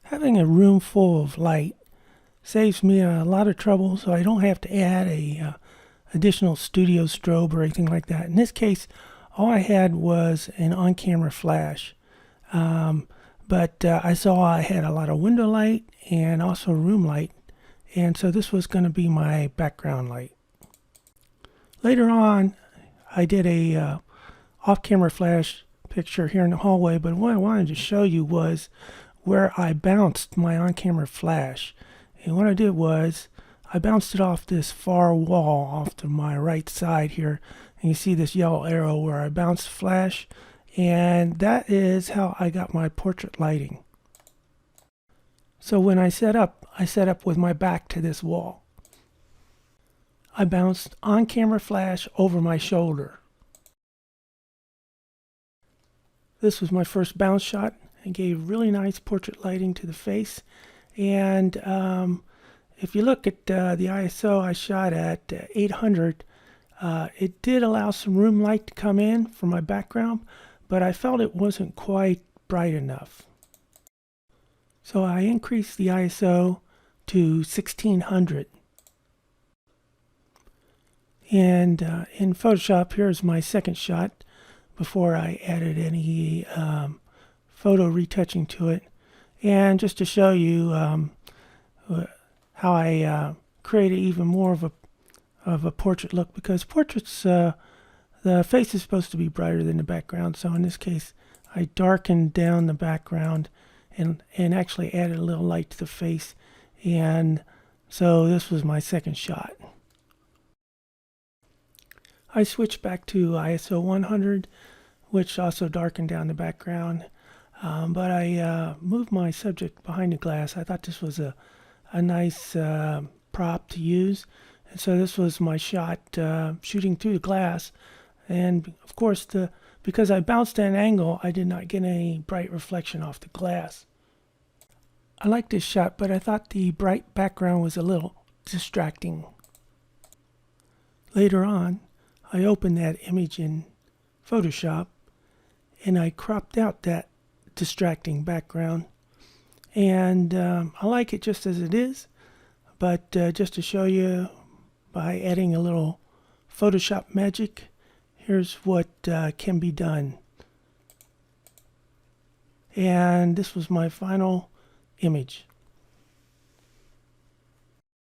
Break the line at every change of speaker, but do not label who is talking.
Having a room full of light saves me a lot of trouble, so I don't have to add a additional studio strobe or anything like that. In this case, all I had was an on-camera flash. But I saw I had a lot of window light and also room light, and so this was going to be my background light. Later on, I did a off-camera flash picture here in the hallway, but what I wanted to show you was where I bounced my on-camera flash. And what I did was I bounced it off this far wall off to my right side here, and you see this yellow arrow where I bounced the flash, and that is how I got my portrait lighting. So when I set up with my back to this wall. I bounced on-camera flash over my shoulder. This was my first bounce shot and gave really nice portrait lighting to the face. And if you look at the ISO I shot at 800, it did allow some room light to come in for my background, but I felt it wasn't quite bright enough. So I increased the ISO to 1600. And in Photoshop, here's my second shot before I added any photo retouching to it. And just to show you how I created even more of a portrait look, because portraits, the face is supposed to be brighter than the background. So in this case, I darkened down the background and actually added a little light to the face. And so this was my second shot. I switched back to ISO 100, which also darkened down the background. But I moved my subject behind the glass. I thought this was a nice prop to use. And so this was my shot shooting through the glass. And of course, because I bounced at an angle, I did not get any bright reflection off the glass. I liked this shot, but I thought the bright background was a little distracting. Later on, I opened that image in Photoshop and I cropped out that distracting background. And I like it just as it is, but just to show you by adding a little Photoshop magic, here's what can be done. And this was my final image.